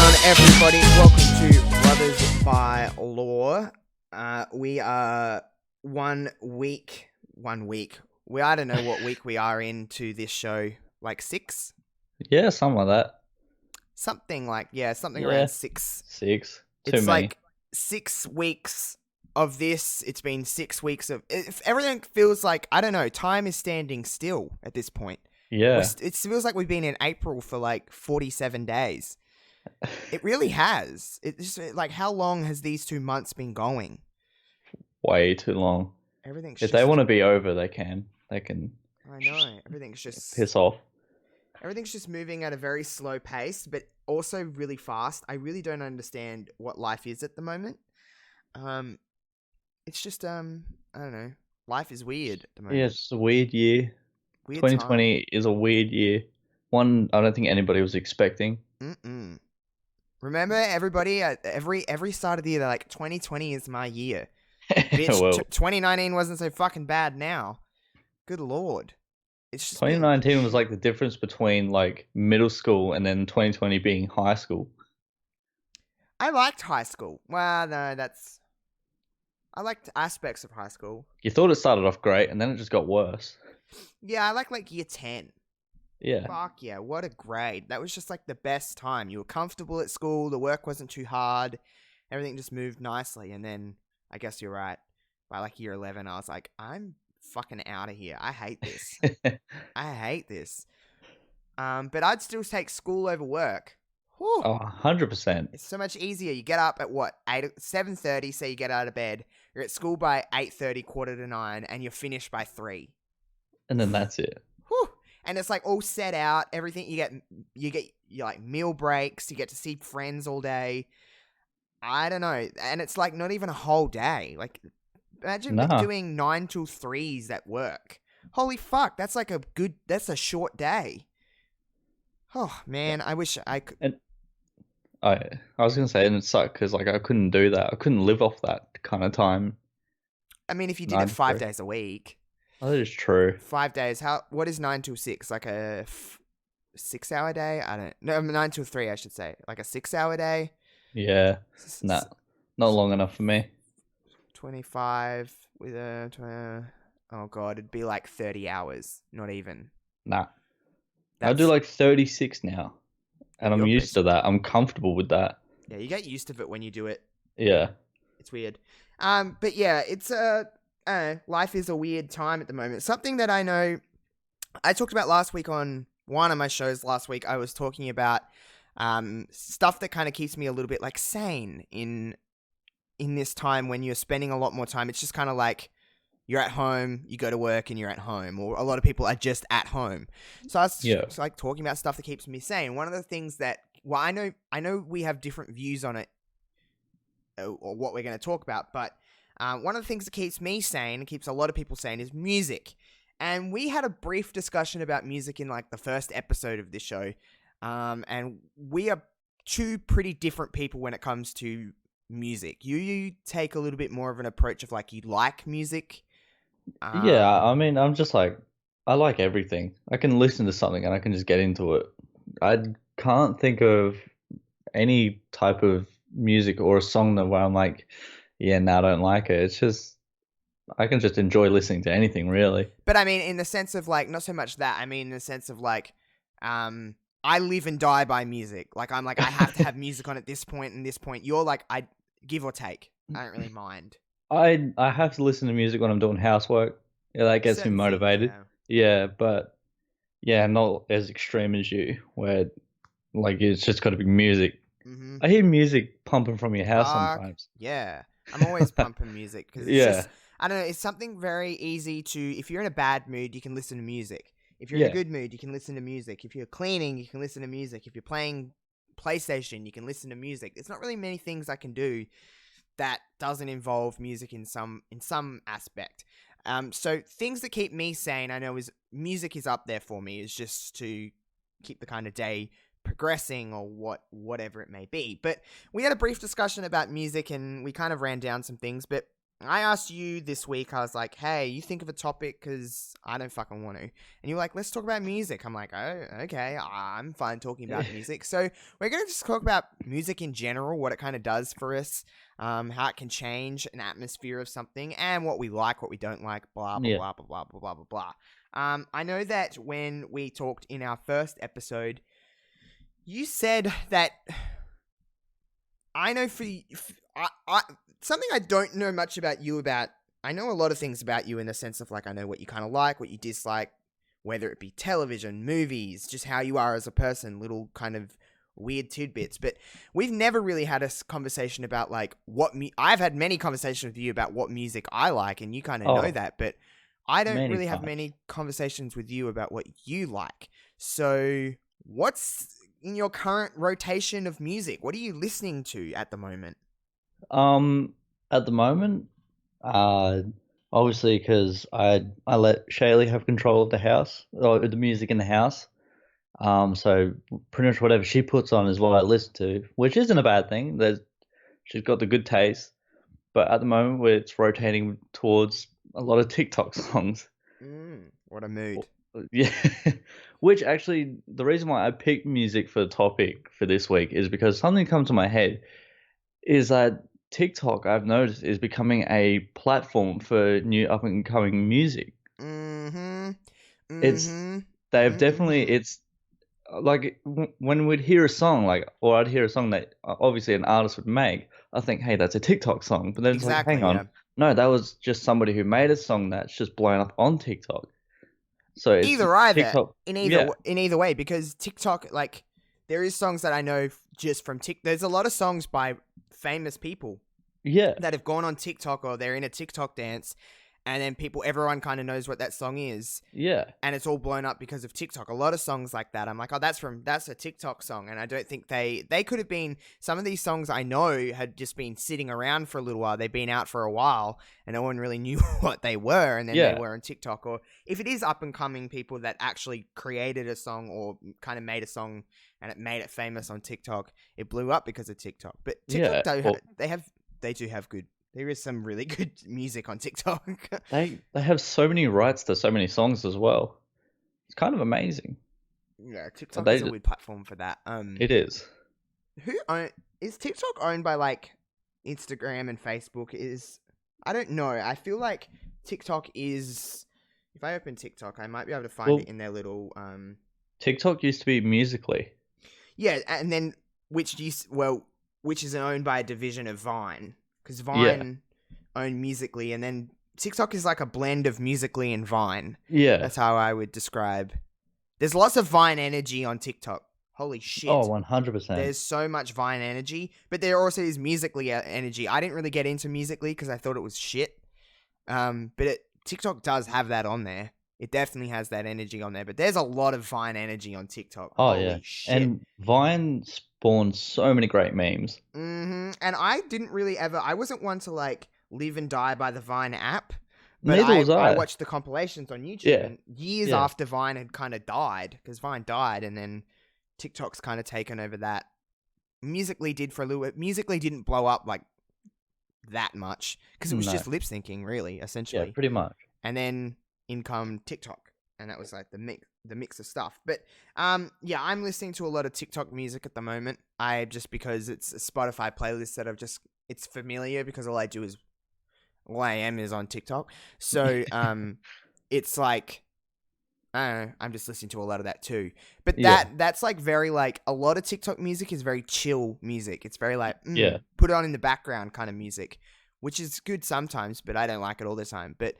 on, everybody? Welcome to Brothers by Law. We are 1 week. I don't know what week we are into this show. Like 6? Yeah, something like that. Something Yeah, around 6. 6. Too It's many. like 6 weeks of this. It's been 6 weeks of. If everything feels like, I don't know, time is standing still at this point. Yeah. It feels like we've been in April for like 47 days. It really has. It's just like, how long has these 2 months been going? Way too long. Everything's If they just. want to be over, they can. They can I know. piss off. Everything's just moving at a very slow pace, but also really fast. I really don't understand what life is at the moment. It's just I don't know. Life is weird at the Yeah, moment. it's just a weird year. Weird time. 2020 is a weird year. One I don't think anybody was expecting. Mm-mm. Remember, everybody, at every start of the year, they're like, 2020 is my year. Bitch, Well, 2019 wasn't so fucking bad now. Good lord. It's just been. 2019 was like the difference between like middle school and then 2020 being high school. I liked high school. Well, no, that's. I liked aspects of high school. You thought it started off great and then it just got worse. Yeah, I like year 10. Yeah. Fuck yeah, what a grade. That was just like the best time. You were comfortable at school, the work wasn't too hard, everything just moved nicely. And then, I guess you're right, by like year 11, I was like, I'm fucking out of here. I hate this. I hate this. But I'd still take school over work. Whew. Oh, 100%. It's so much easier. You get up at what, 7:30, so you get out of bed. You're at school by 8:30, quarter to 9, and you're finished by 3. And then that's it. Whew. And it's like all set out. Everything you get your like meal breaks. You get to see friends all day. I don't know, and it's like not even a whole day. Like, imagine Nah. doing 9 till 3s at work. Holy fuck, that's like that's a short day. Oh man, I wish I could. And I was gonna say, and it sucked because like I couldn't do that. I couldn't live off that kind of time. I mean, if you did it Nine to 5 three. days a week, Oh, that is true. 5 days. What is 9 till 6? Like a 6-hour day? I don't know. 9 till 3, I should say. Like a 6-hour day. Yeah, nah, not long enough for me. 25 with oh god, it'd be like 30 hours. Not even. Nah, I do That's like 36 now, and I'm your used to that. I'm comfortable with that. Yeah, you get used to it when you do it. Yeah, It's weird. But yeah, it's life is a weird time at the moment. Something that I know I talked about last week on one of my shows last week. I was talking about stuff that kind of keeps me a little bit like sane in this time when you're spending a lot more time. It's just kind of like you're at home, you go to work, and you're at home, or a lot of people are just at home. So I was yeah, just, like talking about stuff that keeps me sane. One of the things that, well, I know we have different views on it, or what we're going to talk about, but one of the things that keeps me sane, and keeps a lot of people sane, is music. And we had a brief discussion about music in like the first episode of this show, and we are two pretty different people when it comes to music. You take a little bit more of an approach of like, you like music. yeah. I mean, I'm just like I like everything. I can listen to something and I can just get into it. I can't think of any type of music or a song that where I'm like, yeah, no, I don't like it. It's just I can just enjoy listening to anything really. But I mean, in the sense of like, not so much that. I mean, in the sense of like, I live and die by music. Like, I'm like, I have to have music on at this point and this point. You're like, I give or take. I don't really mind. I have to listen to music when I'm doing housework. Yeah, that gets me Certain things, motivated. yeah. Yeah, but yeah, not as extreme as you, where like it's just got to be music. Mm-hmm. I hear music pumping from your house Fuck sometimes. yeah. I'm always pumping music because it's Yeah, just, I don't know, it's something very easy to, if you're in a bad mood, you can listen to music. If you're in a yeah, good mood, you can listen to music. If you're cleaning, you can listen to music. If you're playing PlayStation, you can listen to music. There's not really many things I can do that doesn't involve music in some aspect. So things that keep me sane, I know, is music is up there for me. Is just to keep the kind of day progressing, or whatever it may be. But we had a brief discussion about music, and we kind of ran down some things. But I asked you this week, I was like, hey, you think of a topic because I don't fucking want to. And you're like, let's talk about music. I'm like, oh, okay, I'm fine talking about music. So we're going to just talk about music in general, what it kind of does for us, how it can change an atmosphere of something, and what we like, what we don't like, blah, blah, Yeah. blah, blah, blah, blah, blah, blah, blah. I know that when we talked in our first episode, you said that I know I something I don't know much about you about. I know a lot of things about you in the sense of like I know what you kind of like, what you dislike, whether it be television, movies, just how you are as a person, little kind of weird tidbits. But we've never really had a conversation about like I've had many conversations with you about what music I like, and you kind of know Oh, that, but I don't many really have times. many conversations with you about what you like. So, what's in your current rotation of music? What are you listening to at the moment? Um, at the moment, uh, obviously because I let Shaylee have control of the house or the music in the house. So pretty much whatever she puts on is what I listen to, which isn't a bad thing. She's got the good taste, but at the moment it's rotating towards a lot of TikTok songs. What a mood. Yeah, which actually the reason why I picked music for the topic for this week is because something comes to my head is that TikTok I've noticed is becoming a platform for new up and coming music. Mm-hmm. It's Mm-hmm. they've definitely Mm-hmm. it's like when we'd hear a song like or I'd hear a song that obviously an artist would make, I think, hey, that's a TikTok song. But then it's like, hang Exactly, yeah. on, no, that was just somebody who made a song that's just blown up on TikTok. So it's Either TikTok, yeah, in either way, because TikTok, like, there is songs that I know just from Tik. There's a lot of songs by famous people yeah, that have gone on TikTok or they're in a TikTok dance, and then everyone kind of knows what that song is, yeah, and it's all blown up because of TikTok. A lot of songs like that, I'm like, oh, that's a TikTok song, and I don't think they could have been. Some of these songs I know had just been sitting around for a little while. They've been out for a while, and no one really knew what they were, and then they yeah, were on TikTok. Or if it is up and coming people that actually created a song or kind of made a song and it made it famous on TikTok, it blew up because of TikTok. But TikTok yeah. Well, they do have good. There is some really good music on TikTok. they have so many rights to so many songs as well. It's kind of amazing. Yeah, And TikTok is a they weird platform for that. it is. Who own is TikTok owned by like Instagram and Facebook? Is I don't know. I feel like TikTok is. If I open TikTok, I might be able to find it Well, in their little TikTok used to be Musically. Yeah, and then which is owned by a division of Vine because Yeah, Vine own Musically, and then TikTok is like a blend of Musically and Vine. yeah. That's how I would describe. There's lots of Vine energy on TikTok. Holy Oh, shit. 100%. There's so much Vine energy, but there also is Musically energy. I didn't really get into Musically because I thought it was shit. TikTok does have that on there. It definitely has that energy on there, but there's a lot of Vine energy on TikTok. Oh yeah. Holy shit. And Vine spawned so many great memes. And I didn't really ever. I wasn't one to like live and die by the Vine app, but Neither was I I. watched the compilations on YouTube, Yeah. and years Yeah. after Vine had kind of died, because Vine died, and then TikTok's kind of taken over that. Musically did for a little bit. Musically didn't blow up like that much because it was No. just lip syncing, really, Yeah, essentially. pretty much. And then in come TikTok, and that was like the mix of stuff. But yeah, I'm listening to a lot of TikTok music at the moment. I just because it's a Spotify playlist that it's familiar because all I am is on TikTok. So it's like I don't know, I'm just listening to a lot of that too. But Yeah. that's like very like a lot of TikTok music is very chill music. It's very like Yeah. put it on in the background kind of music, which is good sometimes, but I don't like it all the time. But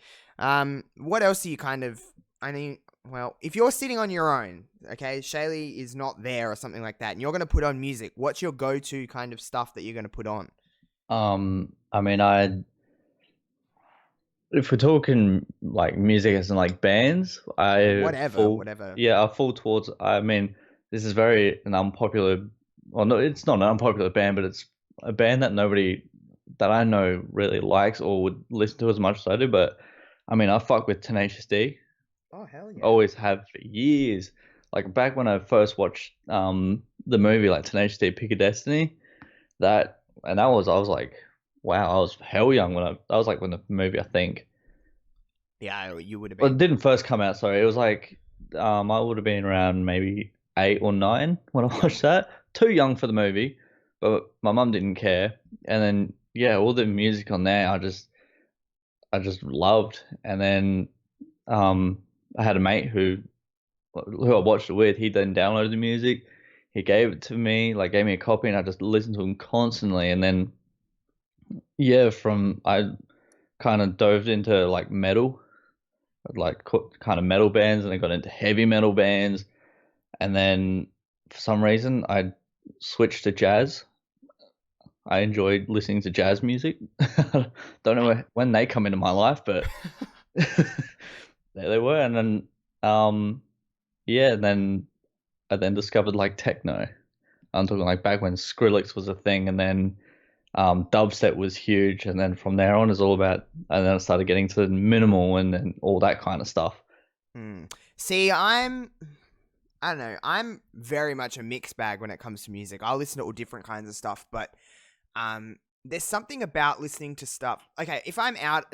what else do you kind of I mean, well, if you're sitting on your own, okay, Shaylee is not there or something like that, and you're gonna put on music, what's your go-to kind of stuff that you're gonna put on? I mean, if we're talking like music as in like bands, I Whatever, fall, whatever. yeah, I fall towards. I mean, this is very an unpopular. Well, no, it's not an unpopular band, but it's a band that nobody that I know really likes or would listen to as much as I do. But I mean, I fuck with Tenacious D. Oh hell yeah. Always have for years. Like back when I first watched the movie like Tenacious D Pick a Destiny, that and that was I was like Wow, I was hell young when I was like when the movie, I think. Yeah, you would have Well, been. it didn't first come out, sorry. It was like I would have been around maybe 8 or 9 when I Yep. watched that. Too young for the movie, but my mum didn't care. And then yeah, all the music on there I just loved. And then I had a mate who I watched it with. He then downloaded the music. He gave it to me, like gave me a copy, and I just listened to him constantly. And then yeah, from I kind of dove into like metal, like kind of metal bands, and I got into heavy metal bands. And then for some reason, I switched to jazz. I enjoyed listening to jazz music. Don't know when they come into my life, but there they were. And then, yeah, and then I then discovered like techno. I'm talking like back when Skrillex was a thing, and then dubstep was huge, and then from there on is all about. And then I started getting to minimal and then all that kind of stuff. Hmm. See, I don't know. I'm very much a mixed bag when it comes to music. I listen to all different kinds of stuff, but um, there's something about listening to stuff. Okay, if I'm out,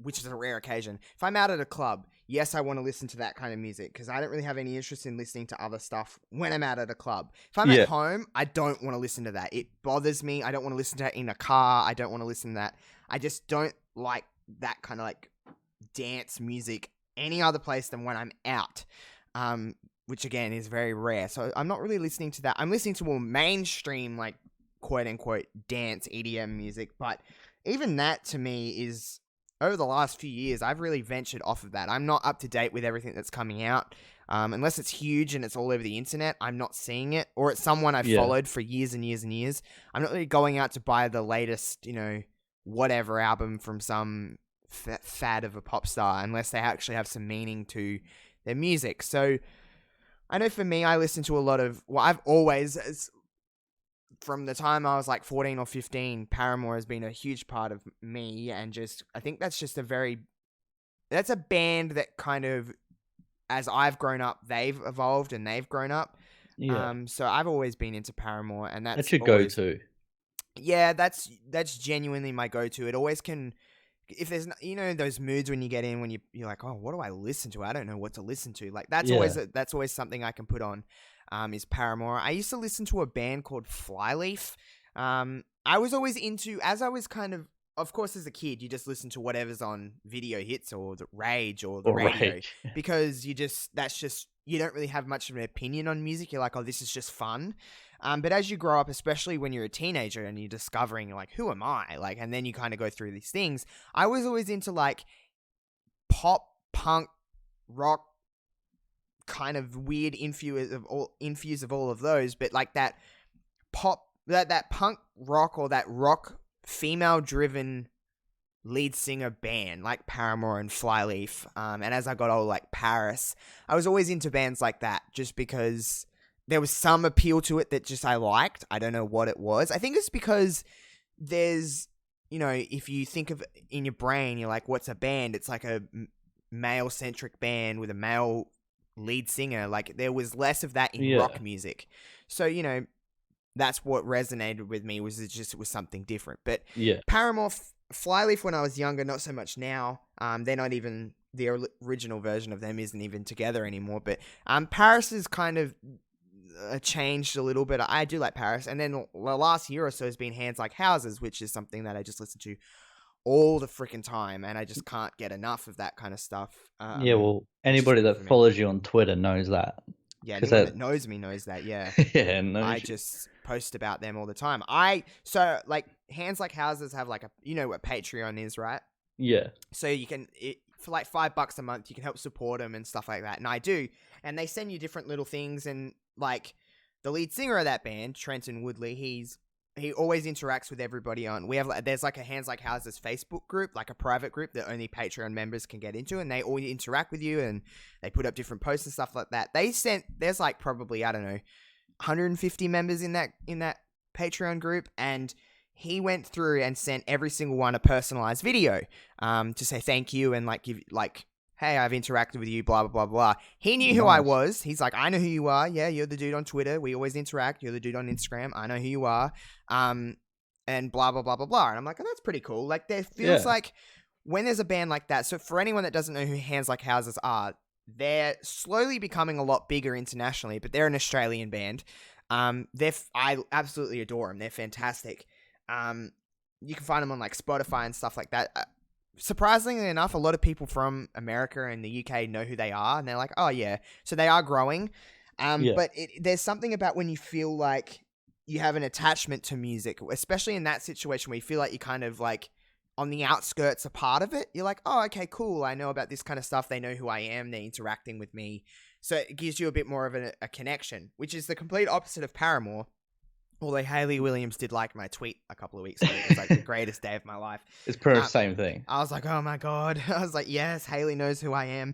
which is a rare occasion, if I'm out at a club, yes, I want to listen to that kind of music because I don't really have any interest in listening to other stuff when I'm out at a club. If I'm at Yeah, home, I don't want to listen to that. It bothers me. I don't want to listen to it in a car. I don't want to listen to that. I just don't like that kind of like dance music any other place than when I'm out. Which again is very rare. So I'm not really listening to that. I'm listening to more mainstream, like quote unquote dance EDM music. But even that to me is over the last few years, I've really ventured off of that. I'm not up to date with everything that's coming out. Unless it's huge and it's all over the internet, I'm not seeing it. Or it's someone I've yeah, followed for years and years and years. I'm not really going out to buy the latest, whatever album from some fad of a pop star unless they actually have some meaning to their music. So I know for me, I listen to a lot of. Well, I've always, from the time I was like 14 or 15, Paramore has been a huge part of me, and just I think that's just that's a band that kind of, as I've grown up, they've evolved and they've grown up. yeah. So I've always been into Paramore, and That's that's your always, go-to. yeah, that's genuinely my go-to. It always can. If there's those moods when you get in when you're like, oh, what do I listen to? I don't know what to listen to. Like Yeah, that's always something I can put on. Is Paramore. I used to listen to a band called Flyleaf. I was always into, as I was of course, as a kid, you just listen to whatever's on video hits or the Rage or the or radio rage. because that's just, you don't really have much of an opinion on music. You're like, oh, this is just fun. But as you grow up, especially when you're a teenager and you're discovering, you're like, who am I? Like, and then you kind of go through these things. I was always into like pop, punk, rock, kind of weird infuse of all of those, but like that pop, that punk rock or that rock female driven lead singer band like Paramore and Flyleaf. And as I got older, like Paris, I was always into bands like that just because there was some appeal to it that just I liked. I don't know what it was. I think it's because there's, if you think of in your brain, you're like, what's a band? It's like a male centric band with a male lead singer. Like there was less of that in Yeah, rock music. So, that's what resonated with me was it was something different. But yeah, Paramore, Flyleaf when I was younger, not so much now. They're not even the original version of them isn't even together anymore. But Paris has kind of changed a little bit. I do like Paris, and then the last year or so has been Hands Like Houses, which is something that I just listen to all the freaking time, and I just can't get enough of that kind of stuff. yeah. Well, It's just anybody good for that me. follows you on Twitter knows that Yeah, because anyone that, that knows me knows that. Yeah. yeah, no, I just post about them all the time. So like Hands Like Houses have like what Patreon is, right? yeah, So you can for like $5 a month, you can help support them and stuff like that. And I do, and they send you different little things. And like the lead singer of that band, Trenton Woodley, he always interacts with everybody on. There's like a Hands Like Houses Facebook group, like a private group that only Patreon members can get into, and they all interact with you and they put up different posts and stuff like that. There's like probably, I don't know, 150 members in that Patreon group, and he went through and sent every single one a personalized video to say thank you and like give like, hey, I've interacted with you, blah blah blah blah. He knew who I nice. was. He's like, I know who you are. Yeah, you're the dude on Twitter. We always interact. You're the dude on Instagram. I know who you are. and blah blah blah blah blah. And I'm like, oh, that's pretty cool. Like there feels Yeah. like when there's a band like that. So for anyone that doesn't know who Hands Like Houses are, they're slowly becoming a lot bigger internationally, but they're an Australian band. I absolutely adore them. They're fantastic. You can find them on like Spotify and stuff like that. Surprisingly enough, a lot of people from America and the UK know who they are, and they're like, "Oh yeah," so they are growing. Yeah. But there's something about when you feel like you have an attachment to music, especially in that situation where you feel like you're kind of like on the outskirts, a part of it. You're like, "Oh, okay, cool. I know about this kind of stuff. They know who I am. They're interacting with me." So it gives you a bit more of a connection, which is the complete opposite of Paramore. Although Hayley Williams did like my tweet a couple of weeks ago. It was like the greatest day of my life. It's pretty much the same thing. I was like, oh my God. I was like, yes, Hayley knows who I am.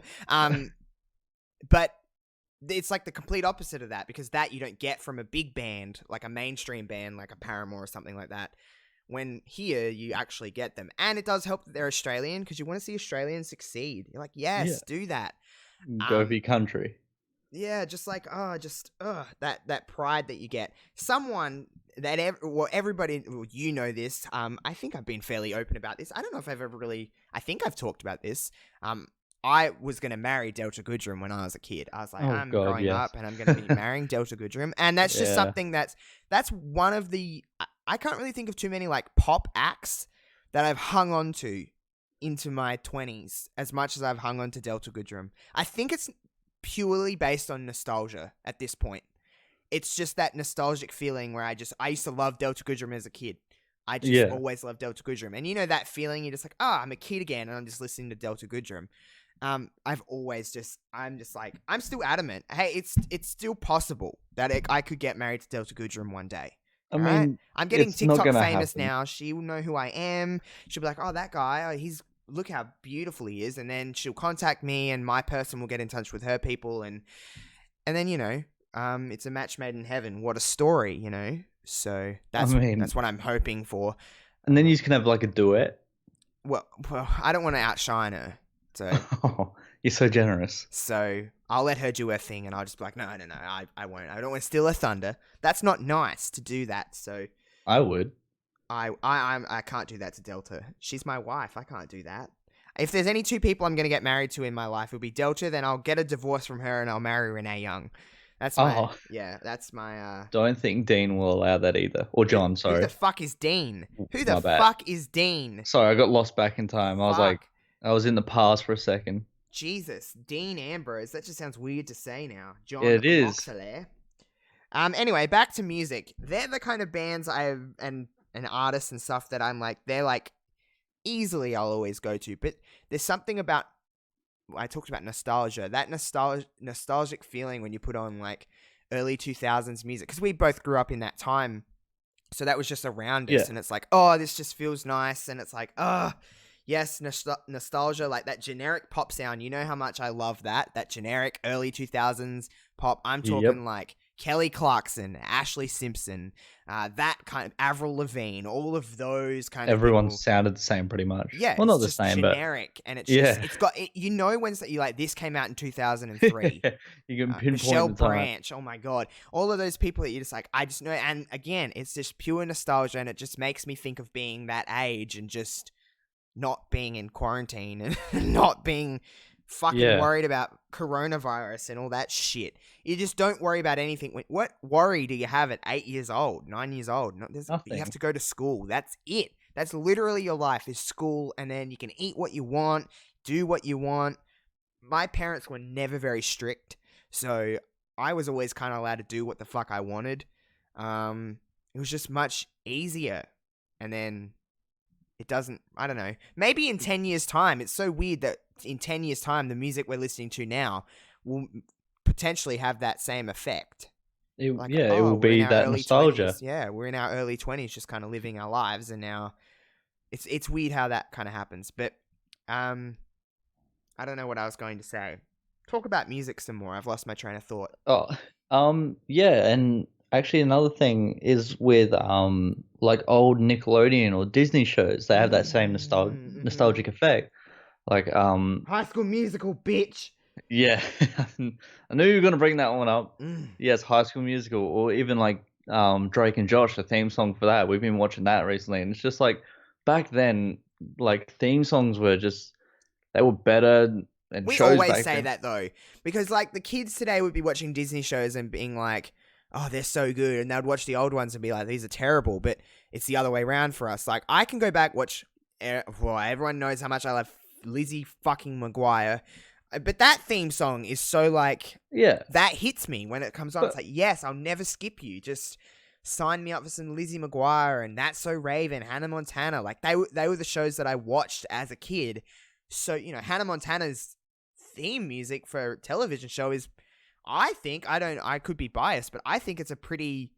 But it's like the complete opposite of that, because that you don't get from a big band, like a mainstream band, like a Paramore or something like that. When here, you actually get them. And it does help that they're Australian, because you want to see Australians succeed. You're like, yes, do that. Go be country. Yeah, just like that pride that you get. Someone that everybody, you know this. I think I've been fairly open about this. I don't know if I've ever really. I think I've talked about this. I was gonna marry Delta Goodrem when I was a kid. I was like, I'm growing up and I'm gonna be marrying Delta Goodrem, and that's just something that's one of the. I can't really think of too many like pop acts that I've hung on to into my 20s as much as I've hung on to Delta Goodrem. I think it's purely based on nostalgia at this point. It's just that nostalgic feeling where I used to love Delta Goodrem as a kid. I just always loved Delta Goodrem. And you know that feeling, you're just like, I'm a kid again and I'm just listening to Delta Goodrem. I'm still adamant. Hey, it's still possible that I could get married to Delta Goodrem one day. I mean, I'm getting it's not TikTok gonna famous happen. now. She will know who I am. She'll be like, oh, that guy, look how beautiful he is. And then she'll contact me and my person will get in touch with her people. And then, it's a match made in heaven. What a story, So that's what I'm hoping for. And then you can have like a duet. Well, I don't want to outshine her. So you're so generous. So I'll let her do her thing and I'll just be like, no, I won't. I don't want to steal her thunder. That's not nice to do that. So I would. I can't do that to Delta. She's my wife. I can't do that. If there's any two people I'm going to get married to in my life, it'll be Delta, then I'll get a divorce from her and I'll marry Renee Young. That's my Don't think Dean will allow that either. Or John, sorry. Who the fuck is Dean? Who the fuck is Dean? Sorry, I got lost back in time. I was in the past for a second. Jesus, Dean Ambrose. That just sounds weird to say now. John it is. Moxley. Anyway, back to music. They're the kind of bands and artists and stuff that I'm like, they're like easily I'll always go to. But there's something about, I talked about nostalgia, that nostalgic feeling when you put on like early 2000s music, because we both grew up in that time, so that was just around us, and it's like, oh, this just feels nice, and it's like, oh yes, nostalgia, like that generic pop sound. You know how much I love that generic early 2000s pop. I'm talking like Kelly Clarkson, Ashley Simpson, that kind of Avril Lavigne, all of those kind of Everyone sounded the same pretty much. Yeah, well, not the just same, generic, and it's just, it's got, when you like, this came out in 2003. You can pinpoint Michelle the time. Branch, oh my God, all of those people that you're just like, I just know. And again, it's just pure nostalgia, and it just makes me think of being that age and just not being in quarantine and not being fucking worried about coronavirus and all that shit. You just don't worry about anything. What worry do you have at 8 years old, 9 years old? You have to go to school. That's it. That's literally your life, is school, and then you can eat what you want, do what you want. My parents were never very strict, so I was always kind of allowed to do what the fuck I wanted. It was just much easier. And then it doesn't, I don't know, maybe in 10 years' time, it's so weird that in 10 years' time, the music we're listening to now will potentially have that same effect. It will be that nostalgia. 20s. Yeah, we're in our early 20s just kind of living our lives, and now it's weird how that kind of happens. But I don't know what I was going to say. Talk about music some more. I've lost my train of thought. And actually another thing is with like old Nickelodeon or Disney shows, they have that same nostalgic effect. Like High School Musical, bitch. Yeah. I knew you were gonna bring that one up. Yes, High School Musical, or even like Drake and Josh, the theme song for that. We've been watching that recently, and it's just like back then, like theme songs were just they were better, and We shows always back say then. that though, because like the kids today would be watching Disney shows and being like, "Oh, they're so good," and they'd watch the old ones and be like, "These are terrible." But it's the other way around for us. Like I can go back watch. Well, everyone knows how much I love Lizzie fucking McGuire, but that theme song is so like Yeah, that hits me when it comes on. It's but like, yes, I'll never skip you. Just sign me up for some Lizzie McGuire and That's So Raven, Hannah Montana. Like they were the shows that I watched as a kid. So Hannah Montana's theme music for a television show is, I could be biased, but I think it's a pretty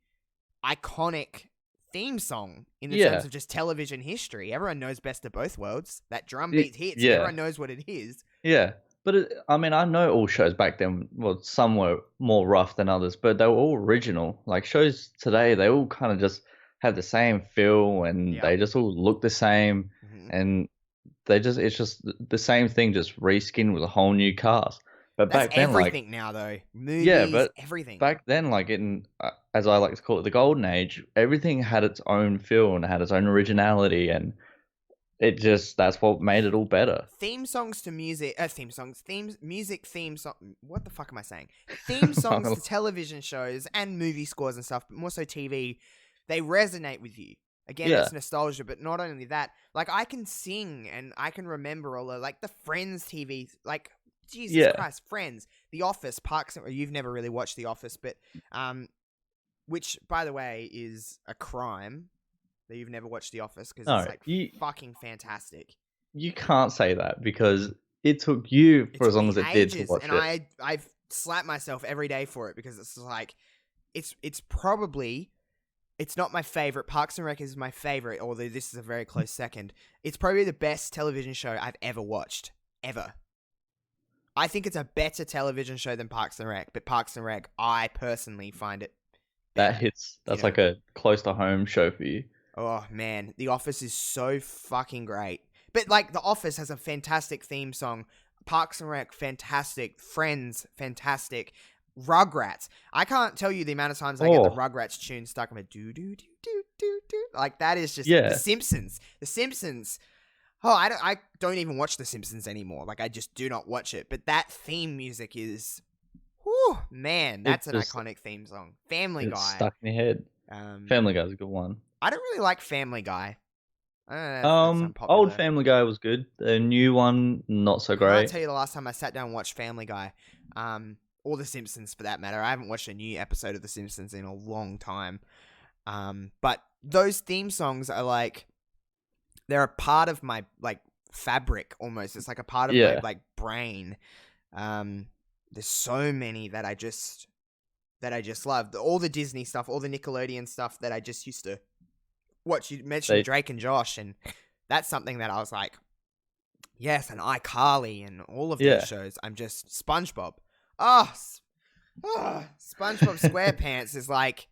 iconic theme song in the terms yeah, of just television history. Everyone knows Best of Both Worlds. That drum beat hits. yeah, Everyone knows what it is. yeah. But I mean, I know all shows back then. Well, some were more rough than others, but they were all original. Like shows today, they all kind of just have the same feel, and Yeah. they just all look the same, hmm and it's just the same thing, just reskinned with a whole new cast. But That's back then, like, everything now, though. yeah, Movies, but everything. back then, like in as I like to call it, the golden age, everything had its own feel and had its own originality, and it just that's what made it all better. Theme songs to music, music theme song. What the fuck am I saying? Theme songs to television shows and movie scores and stuff, but more so TV, they resonate with you. Again, Yeah, it's nostalgia, but not only that, like I can sing and I can remember all the like the Friends TV, like Jesus yeah. Christ, Friends, The Office, Parks. You've never really watched The Office, but which by the way is a crime that you've never watched The Office because it's No, like fucking fantastic. you can't say that because it took you It for as took long me as it did to ages, watch and it. I've slapped myself every day for it because it's like it's probably it's not my favorite. Parks and Rec is my favorite, although this is a very close second. It's probably the best television show I've ever watched, ever. I think it's a better television show than Parks and Rec, but Parks and Rec, I personally find it That better. hits. You That's know, like a close to home show for you. oh man, The Office is so fucking great. But like The Office has a fantastic theme song. Parks and Rec, fantastic. Friends, fantastic. Rugrats. I can't tell you the amount of times I get the Oh, Rugrats tune stuck in my do do do do do do. Like that is just The yeah. Simpsons. The Simpsons. Oh, I don't even watch The Simpsons anymore. Like I just do not watch it. But that theme music is, whew, man, It that's an just iconic theme song. Family it's Guy. stuck in your head. Um, Family Guy's a good one. I don't really like Family Guy. I don't know if that's Old unpopular. Family Guy was good. The new one, not so I can't great. tell you the last time I sat down and watched Family Guy, or The Simpsons for that matter. I haven't watched a new episode of The Simpsons in a long time. But those theme songs are like they're a part of my like fabric almost. It's like a part of my Yeah, like brain. There's so many that I just love. All the Disney stuff, all the Nickelodeon stuff that I just used to watch. You mentioned they Drake and Josh, and that's something that I was like, yes, and iCarly and all of these yeah. shows. I'm just SpongeBob. Oh, SpongeBob SquarePants is like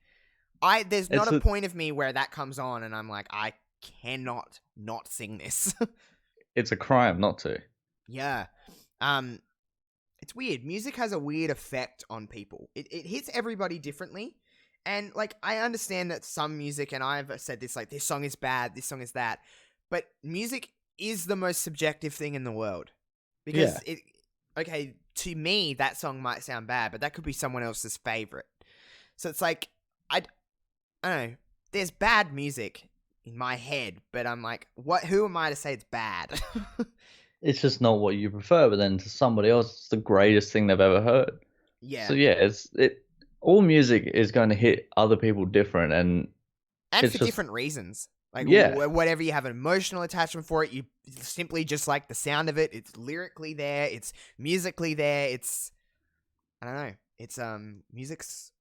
there's not It's a a point of me where that comes on and I'm like I cannot not sing this. it's a crime not to. Yeah. Um it's weird. Music has a weird effect on people. It hits everybody differently. And like I understand that some music, and I've said this, like this song is bad, this song is that, but music is the most subjective thing in the world. Because Yeah, okay, to me that song might sound bad, but that could be someone else's favorite. So it's like I don't know. There's bad music in my head, but I'm like, what? Who am I to say it's bad? it's just not what you prefer, but then to somebody else, it's the greatest thing they've ever heard. So Yeah, yeah, it. All music is going to hit other people different, and and it's for just different reasons. Like yeah, whatever you have an emotional attachment for it, you simply just like the sound of it. It's lyrically there. It's musically there. It's I don't know. It's music's.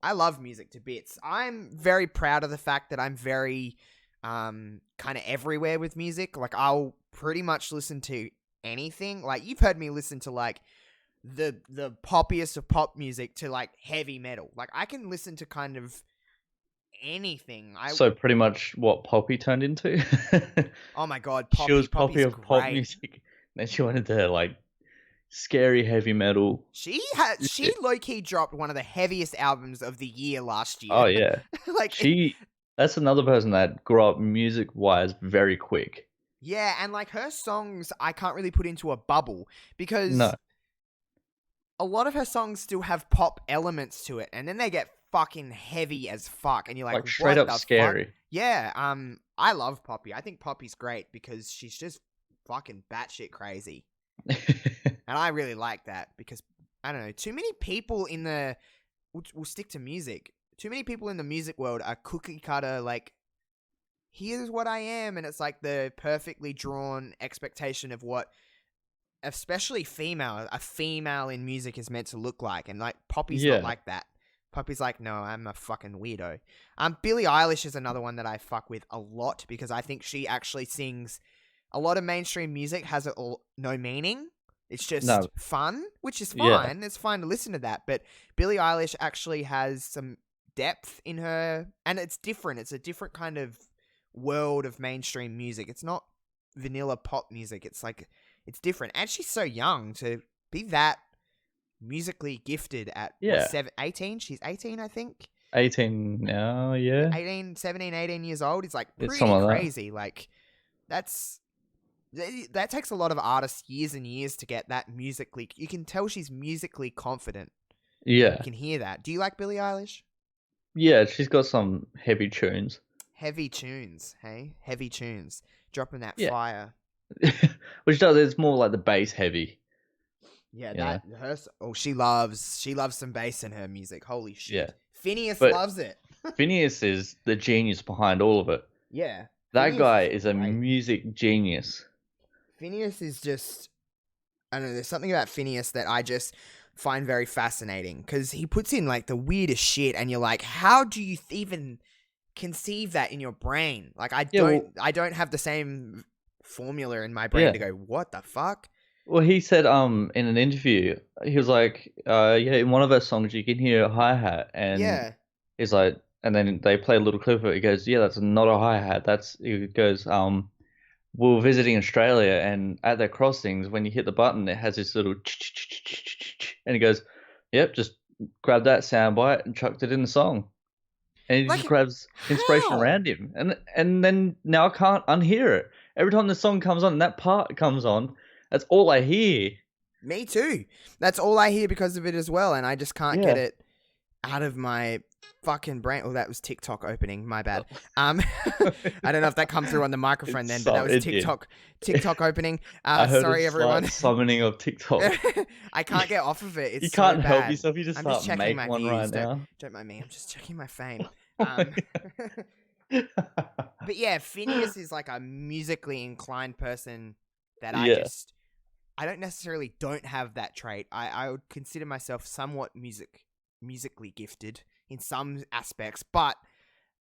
I love music to bits. I'm very proud of the fact that I'm very kind of everywhere with music. Like I'll pretty much listen to anything. Like you've heard me listen to like the poppiest of pop music to like heavy metal. Like I can listen to kind of anything. so pretty much what Poppy turned into. Oh my god, She was Poppy Poppy's of pop great. music, then she wanted to like scary heavy metal. She low key dropped one of the heaviest albums of the year last year. Oh yeah, Like, that's another person that grew up music wise very quick. yeah, and like her songs, I can't really put into a bubble because No, a lot of her songs still have pop elements to it, and then they get fucking heavy as fuck, and you're like, like straight what up the fuck? scary. Yeah, I love Poppy. I think Poppy's great because she's just fucking batshit crazy. And I really like that because, I don't know, too many people in the, we'll stick to music, too many people in the music world are cookie cutter, like, here's what I am, and it's like the perfectly drawn expectation of what, especially a female in music is meant to look like, and like, Poppy's not Yeah, like that. Poppy's like, no, I'm a fucking weirdo. Billie Eilish is another one that I fuck with a lot because I think she actually sings, a lot of mainstream music has no meaning. It's just no, fun, which is yeah, fine. It's fine to listen to that. But Billie Eilish actually has some depth in her, and it's different. It's a different kind of world of mainstream music. It's not vanilla pop music. It's like, it's different. And she's so young to be that musically gifted at, yeah. 18? She's 18, I think. 18 now, yeah, 18 years old. It's like it's pretty something like that. crazy. Like, that's that takes a lot of artists years and years to get that musically. You can tell she's musically confident. Yeah, You can hear that. Do you like Billie Eilish? yeah. She's got some heavy tunes. Heavy tunes, hey? Heavy tunes. Dropping that Yeah, fire. which does it's more like the bass heavy. Yeah, You know? she loves some bass in her music. Holy Yeah, shit. Phineas but loves it. Phineas is the genius behind all of it. Yeah. That Phineas guy is is a great. music genius. Phineas is just, I don't know, there's something about Phineas that I just find very fascinating because he puts in like the weirdest shit, and you're like, how do you even conceive that in your brain? Like, Yeah, well, I don't have the same formula in my brain yeah. to go, what the fuck? Well, he said in an interview, he was like, yeah, in one of our songs you can hear a hi-hat, and Yeah. he's like, and then they play a little clip of it. He goes, yeah, that's not a hi-hat. He goes, we were visiting Australia, and at the crossings, when you hit the button, it has this little, and he goes, yep, just grab that soundbite and chucked it in the song, and he just Like, grabs inspiration how? around him, and then now I can't unhear it. Every time the song comes on and that part comes on, that's all I hear. Me too. That's all I hear because of it as well, and I just can't get Yeah. it out of my fucking brain. Oh, that was TikTok opening. My bad. I don't know if that come through on the microphone then, but that was It did. TikTok opening. I heard Sorry a everyone. slight summoning of TikTok. I can't get off of it. It's You so can't help bad. yourself. You just I'm start just checking make my one views. right now. Don't mind me. I'm just checking my fame. But yeah, Phineas is like a musically inclined person that Yeah. I don't necessarily don't have that trait. I would consider myself somewhat musically gifted in some aspects, but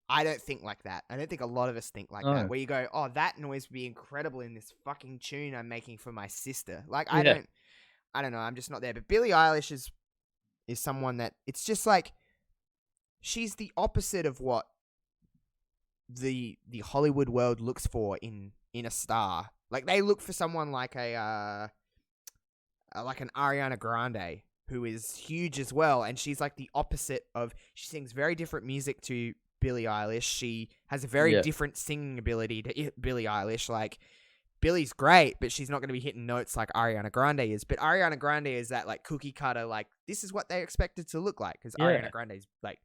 I don't think like that. I don't think a lot of us think like that. Oh, Where you go, oh, that noise would be incredible in this fucking tune I'm making for my sister. Like, yeah. I don't know. I'm just not there. But Billie Eilish is someone that it's just like she's the opposite of what the Hollywood world looks for in a star. Like, they look for someone like like an Ariana Grande, who is huge as well, and she's like the opposite of. She sings very different music to Billie Eilish. She has a very Yeah. different singing ability to Billie Eilish. Like, Billie's great, but she's not going to be hitting notes like Ariana Grande is. But Ariana Grande is that like cookie cutter, like this is what they expect it to look like, because Yeah. Ariana Grande is like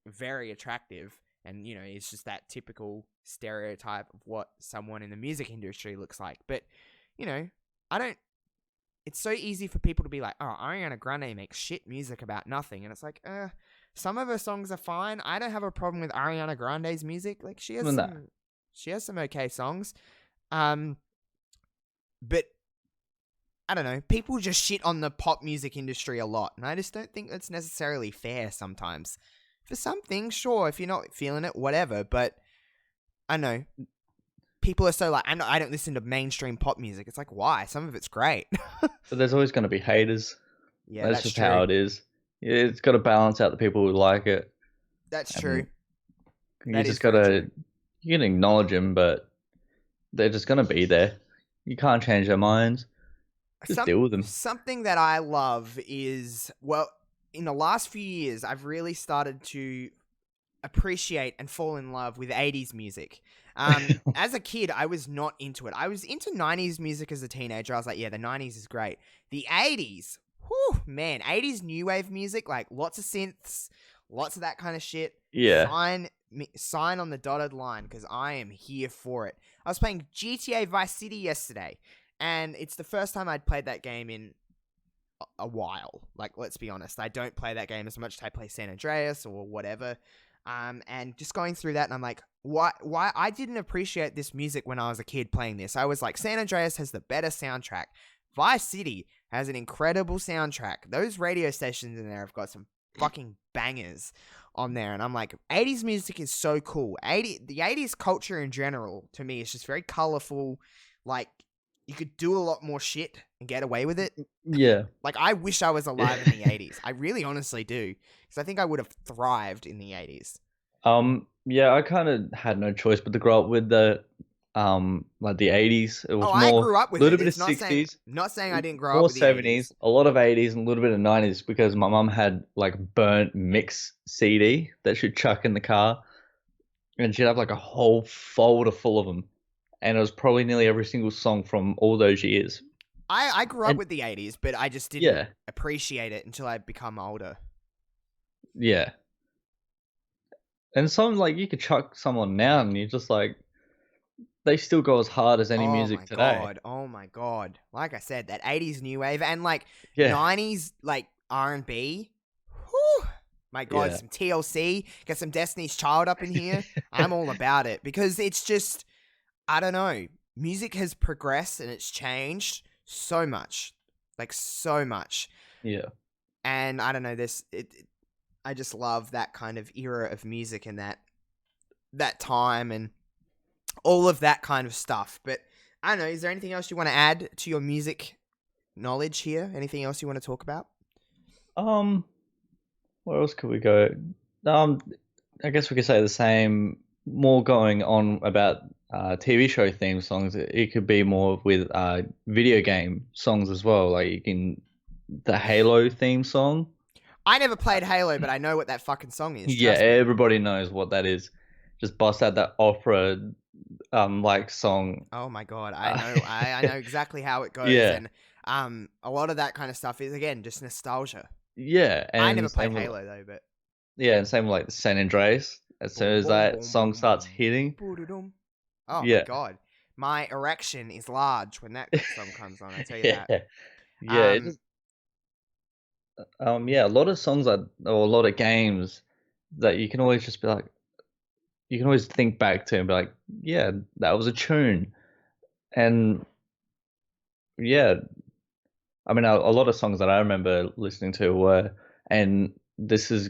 very attractive, and you know, it's just that typical stereotype of what someone in the music industry looks like. But you know, I don't. It's so easy for people to be like, oh, Ariana Grande makes shit music about nothing. And it's like, some of her songs are fine. I don't have a problem with Ariana Grande's music. Like, she has Well, no. some okay songs. But I don't know. People just shit on the pop music industry a lot. And I just don't think that's necessarily fair sometimes. For some things, sure, if you're not feeling it, whatever. But I know. People are so like, I don't listen to mainstream pop music. It's like, why? Some of it's great. But there's always going to be haters. Yeah, That's that's just true. how it is. It's got to balance out the people who like it. That's And true. You That just is got very to, true. you can acknowledge them, but they're just going to be there. You can't change their minds. Just deal with them. Something that I love is, well, in the last few years, I've really started to appreciate and fall in love with 80s music. As a kid, I was not into it. I was into 90s music as a teenager. I was like, yeah, the 90s is great. The 80s, whew, man, 80s new wave music, like lots of synths, lots of that kind of shit. Yeah. Sign on the dotted line because I am here for it. I was playing GTA Vice City yesterday, and it's the first time I'd played that game in a while. Like, let's be honest, I don't play that game as much as I play San Andreas or whatever. And just going through that, and I'm like, why I didn't appreciate this music when I was a kid playing this. I was like, San Andreas has the better soundtrack. Vice City has an incredible soundtrack. Those radio stations in there have got some fucking bangers on there, and I'm like, 80s music is so cool. The 80s culture in general, to me, is just very colorful. Like, you could do a lot more shit and get away with it. Yeah. Like, I wish I was alive in the 80s. I really honestly do. Because I think I would have thrived in the 80s. Yeah, I kind of had no choice but to grow up with the like the 80s. It was I more grew up with a little it. bit of It's not saying 60s, not saying I didn't grow up more with the 70s, 80s. a lot of 80s and a little bit of 90s because my mum had like burnt mix CD that she'd chuck in the car, and she'd have like a whole folder full of them, and it was probably nearly every single song from all those years. I grew up And with the 80s, but I just didn't yeah, appreciate it until I become older. yeah. And some like you could chuck someone now and you're just like they still go as hard as any Oh music my today. god. Oh my god. Like I said, that 80s new wave and like Yeah, 90s like R&B. Whew. My god, yeah. some TLC, get some Destiny's Child up in here. I'm all about it because it's just, I don't know. Music has progressed and it's changed so much. Like so much. Yeah. And I don't know, I just love that kind of era of music and that time and all of that kind of stuff. But I don't know, is there anything else you want to add to your music knowledge here? Anything else you want to talk about? Um, where else could we go? Um, I guess we could say the same. More going on about TV show theme songs. It could be more with video game songs as well. Like you can the Halo theme song. I never played Halo, but I know what that fucking song is. Yeah, Trust me. everybody knows what that is. Just bust out that opera like song. Oh my god, I Uh, know, I know exactly how it goes, yeah, and a lot of that kind of stuff is again just nostalgia. yeah, I never and played same with Halo though, but yeah, and same with like the San Andreas. As soon boom, as boom, that boom, song boom, starts boom, hitting, boo-doo-dum. Oh my yeah, god, my erection is large when that song comes on. I tell you yeah, that. yeah. It Um, just yeah, a lot of songs that or a lot of games that you can always just be like, you can always think back to and be like, yeah, that was a tune, and yeah, I mean, a lot of songs that I remember listening to were, and this is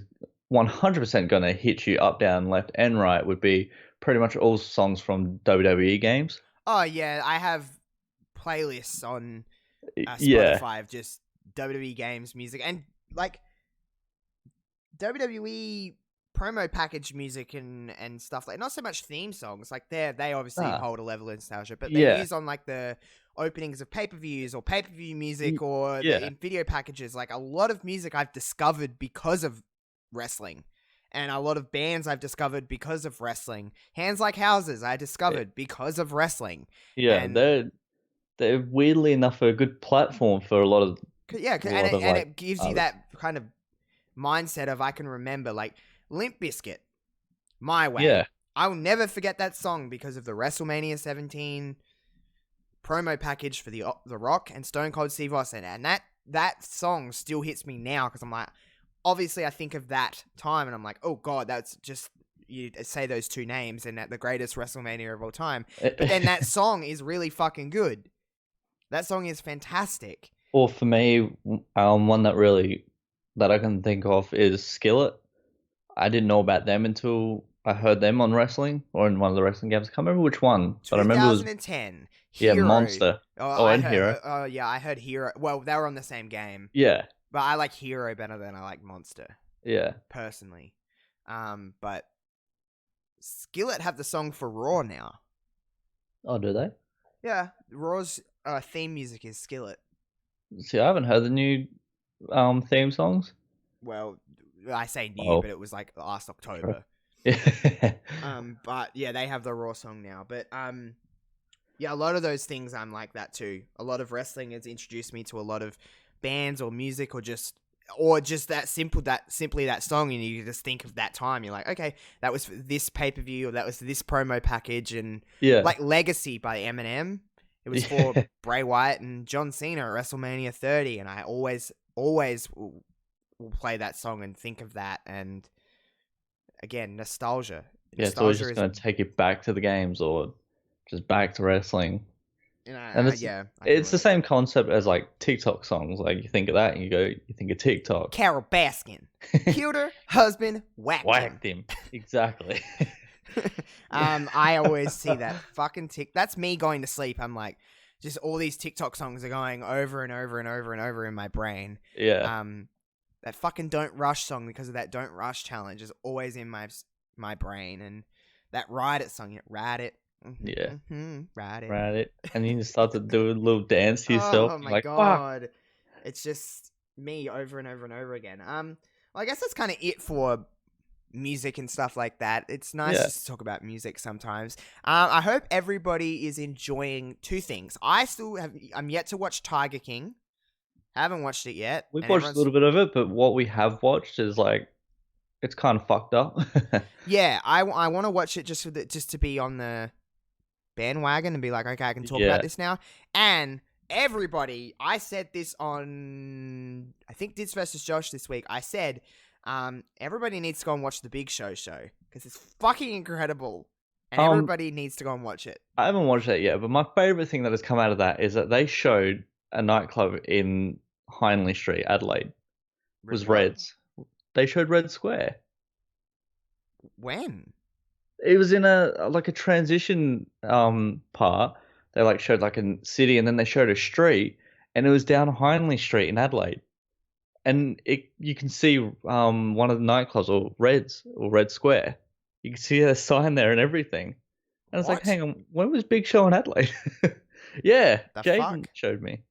100% going to hit you up, down, left, and right, would be pretty much all songs from WWE games. oh yeah, I have playlists on Yeah, Spotify of just WWE games music and like WWE promo package music and stuff like not so much theme songs like they obviously ah, hold a level of nostalgia but they're yeah, used on like the openings of pay-per-views or pay-per-view music or yeah, in video packages like a lot of music I've discovered because of wrestling and a lot of bands I've discovered because of wrestling. Hands Like Houses I eh, discovered because of wrestling. yeah. And They're weirdly enough a good platform for yeah, a and lot of and like it gives you artists. that kind of mindset of I can remember like Limp Bizkit, My Yeah, Way. I will never forget that song because of the WrestleMania 17 promo package for the Rock and Stone Cold Steve Austin, and that song still hits me now because I'm like, obviously I think of that time and I'm like, oh god, that's just you say those two names and at the greatest WrestleMania of all time, but then that song is really fucking good. That song is fantastic. or for me, one that I can think of is Skillet. I didn't know about them until I heard them on wrestling or in one of the wrestling games. I can't remember which one, but I remember it was 2010 yeah, Hero. Monster. Oh, Oh, I and heard. Hero. Oh, yeah, I heard Hero. Well, they were on the same game, Yeah, but I like Hero better than I like Monster yeah. personally. But Skillet have the song for Raw now. Oh, do they? Yeah, Raw's theme music is Skillet. See, I haven't heard the new theme songs. Well, I say new, Oh, but it was like last true. October. Yeah. But yeah, they have the Raw song now. But yeah, a lot of those things I'm like that too. A lot of wrestling has introduced me to a lot of bands or music or just simply that song, and you just think of that time. You're like, okay, that was for this pay-per-view, or that was this promo package. And Yeah. like Legacy by Eminem, it was for Yeah. Bray Wyatt and John Cena at WrestleMania 30, and I always will play that song and think of that. And again, Yeah, it's always nostalgia just is, gonna take you back to the games or just back to wrestling. And yeah, I can it's the relate to same it. concept as like TikTok songs. Like you think of that and you think of TikTok. Carol Baskin killed her husband, whacked him. Whacked him. Exactly. I always see that fucking tick. That's me going to sleep. I'm like, just all these TikTok songs are going over and over and over and over in my brain. Yeah. That fucking Don't Rush song, because of that Don't Rush challenge, is always in my brain. And that Ride It song, Ride It. Yeah. Ride It. Right. It. And then you start to do a little dance to yourself. Oh You're my like, fuck. god. It's just me over and over and over again. Well, I guess that's kind of it for music and stuff like that. It's nice Yeah. just to talk about music sometimes. I hope everybody is enjoying two things. I'm yet to watch Tiger King. Haven't watched it yet. We've And watched a everyone's, little bit of it, but what we have watched is like it's kind of fucked up. yeah, I want to watch it just to be on the bandwagon and be like, okay, I can talk about Yeah. this now. And everybody, I said this on, I think Dids versus Josh this week. I said, everybody needs to go and watch the Big Show because it's fucking incredible, and Um, everybody needs to go and watch it. I haven't watched that yet, but my favorite thing that has come out of that is that they showed a nightclub in Hindley Street, Adelaide, was What? Reds. They showed Red Square. When? It was in a like a transition part. They like showed like a city and then they showed a street and it was down Hindley Street in Adelaide. And you can see one of the nightclubs or Reds or Red Square. You can see a sign there and everything. And it's like, What hang on, when was Big Show in Adelaide? Yeah, the Jaden fuck? showed me.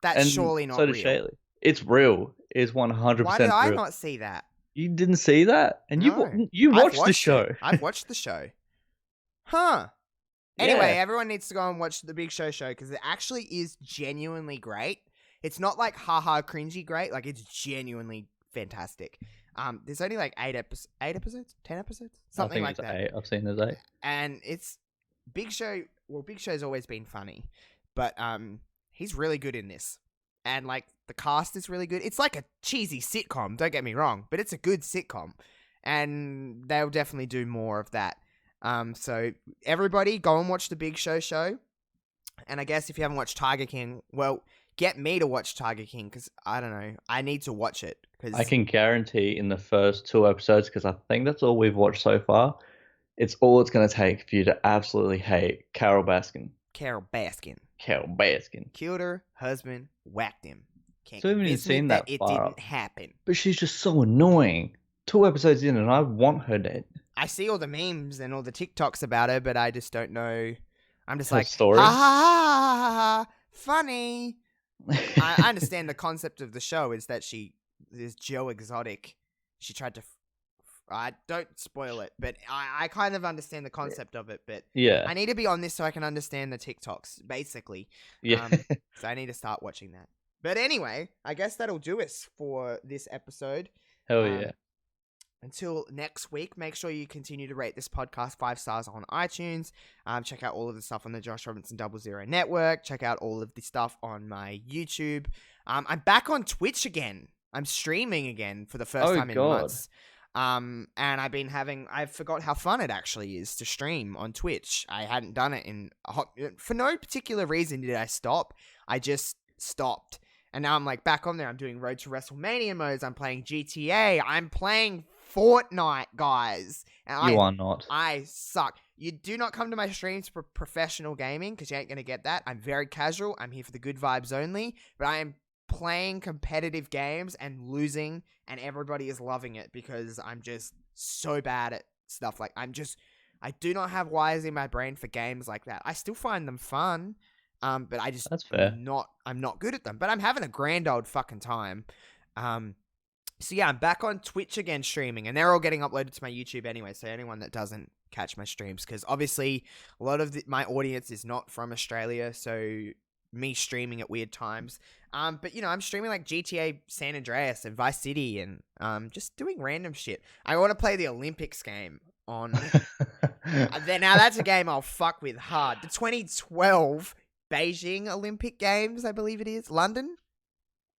That's And surely so not did real. Shaylee. It's real. It's Why did 100% I real. not see that? You didn't see that? And No. you I've watched the watched it. show. I've watched the show. Huh. Anyway, Yeah. everyone needs to go and watch the Big Show because it actually is genuinely great. It's not like haha cringy great. Like, it's genuinely fantastic. There's only like 8 episodes, 10 episodes, I something think like it's that. 8. I've seen there's 8. And it's Big Show. Well, Big Show's always been funny, but he's really good in this. And like the cast is really good. It's like a cheesy sitcom. Don't get me wrong, but it's a good sitcom, and they'll definitely do more of that. So everybody go and watch the Big Show. And I guess if you haven't watched Tiger King, well, get me to watch Tiger King because I don't know, I need to watch it I because can guarantee in the first 2 episodes, because I think that's all we've watched so far, it's all it's going to take for you to absolutely hate Carol Baskin. Carol Baskin Carol Baskin. killed her husband, whacked him. Can't So I haven't even convince me seen that that it far didn't up. happen. But she's just so annoying. 2 episodes in and I want her dead. I see all the memes and all the TikToks about her, but I just don't know. I'm just Her like, ha story. ha ha ha ha, funny. I understand the concept of the show is that this Joe Exotic. She tried to. I don't spoil it, but I kind of understand the concept of it. But Yeah. I need to be on this so I can understand the TikToks, basically. Yeah. So I need to start watching that. But anyway, I guess that'll do us for this episode. Hell yeah. Until next week, make sure you continue to rate this podcast 5 stars on iTunes. Check out all of the stuff on the Josh Robinson 00 Network. Check out all of the stuff on my YouTube. I'm back on Twitch again. I'm streaming again for the first time in months. And I forgot how fun it actually is to stream on Twitch. I hadn't done it for no particular reason did I stop. I just stopped. And now I'm like back on there. I'm doing Road to WrestleMania modes. I'm playing GTA. I'm playing Fortnite, guys. And You are not. I suck. You do not come to my streams for professional gaming because you ain't going to get that. I'm very casual. I'm here for the good vibes only. But I am playing competitive games and losing, and everybody is loving it because I'm just so bad at stuff. Like, I do not have wires in my brain for games like that. I still find them fun. But I just That's fair. I'm not good at them. But I'm having a grand old fucking time. So yeah, I'm back on Twitch again streaming, and they're all getting uploaded to my YouTube anyway. So anyone that doesn't catch my streams, because obviously a lot of my audience is not from Australia, so me streaming at weird times. But you know, I'm streaming like GTA San Andreas and Vice City, and just doing random shit. I want to play the Olympics game on. Now that's a game I'll fuck with hard. The 2012 Beijing Olympic Games, I believe it is, London.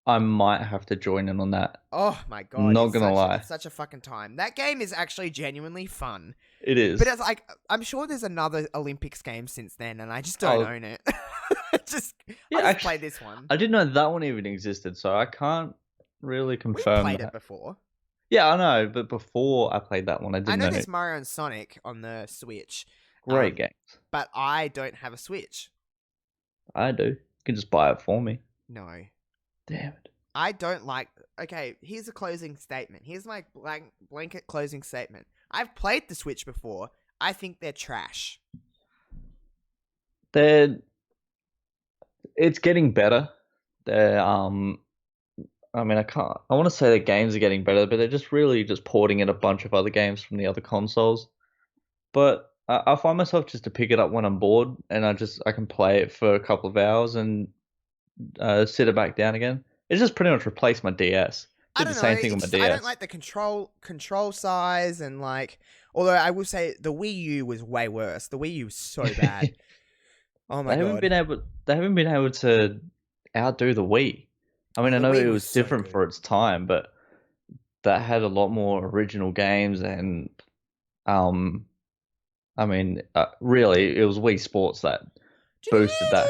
I might have to join in on that. Oh my god! Not gonna lie, it's such a fucking time. That game is actually genuinely fun. it is. But it's like, I'm sure there's another Olympics game since then, and I just don't own it. I just play this one. I didn't know that one even existed, so I can't really confirm. We played it before. Yeah, I know, but before I played that one, I didn't know. there's Mario and Sonic on the Switch. Great games. But I don't have a Switch. I do. You can just buy it for me. No. Damn it. I don't like... Okay, here's a closing statement. Here's my blanket closing statement. I've played the Switch before. I think they're trash. It's getting better. I mean, I want to say the games are getting better, but they're just really just porting in a bunch of other games from the other consoles. But I find myself just to pick it up when I'm bored, and I can play it for a couple of hours and sit it back down again. It's just pretty much replaced my DS. Did the same thing with my DS. I don't like the control size, and like, although I will say the Wii U was way worse. The Wii U was so bad. Oh my god. They haven't been able to outdo the Wii. I mean, I know it was different for its time, but that had a lot more original games, and I mean, really, it was Wii Sports that boosted that.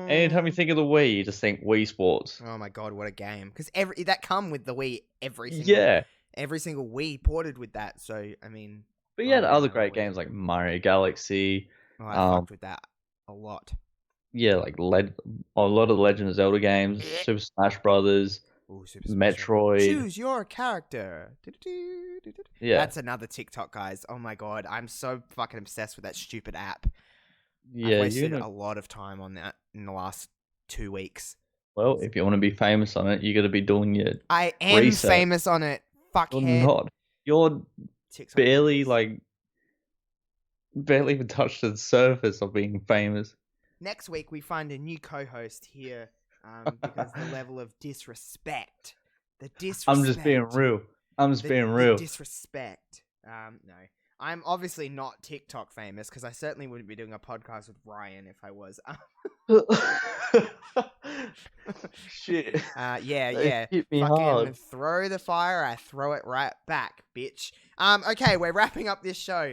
Anytime you think of the Wii, you just think Wii Sports. Oh my god, what a game! Because that come with the Wii, every single Wii ported with that. So I mean, but you had other great games like Mario Galaxy. Oh, I fucked with that a lot. Yeah, like a lot of the Legend of Zelda games, Super Smash Brothers, Metroid. Choose your character. Yeah, that's another TikTok, guys. Oh my god, I'm so fucking obsessed with that stupid app. Yeah, I've wasted a lot of time on that in the last 2 weeks. Well, if you want to be famous on it, you got to be doing your I am research. Famous on it. Fuckhead. You're not. You're TikTok barely even touched the surface of being famous. Next week we find a new co-host here because the level of disrespect. I'm just being real. The disrespect. No. I'm obviously not TikTok famous because I certainly wouldn't be doing a podcast with Ryan if I was. Shit. Yeah. Hit me fucking hard. Throw the fire, I throw it right back, bitch. Okay, we're wrapping up this show.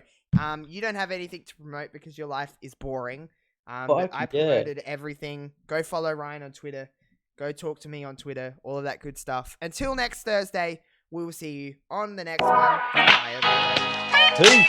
You don't have anything to promote because your life is boring. But I promoted everything. Go follow Ryan on Twitter. Go talk to me on Twitter. All of that good stuff. Until next Thursday, we will see you on the next one. Bye, everybody. Peace.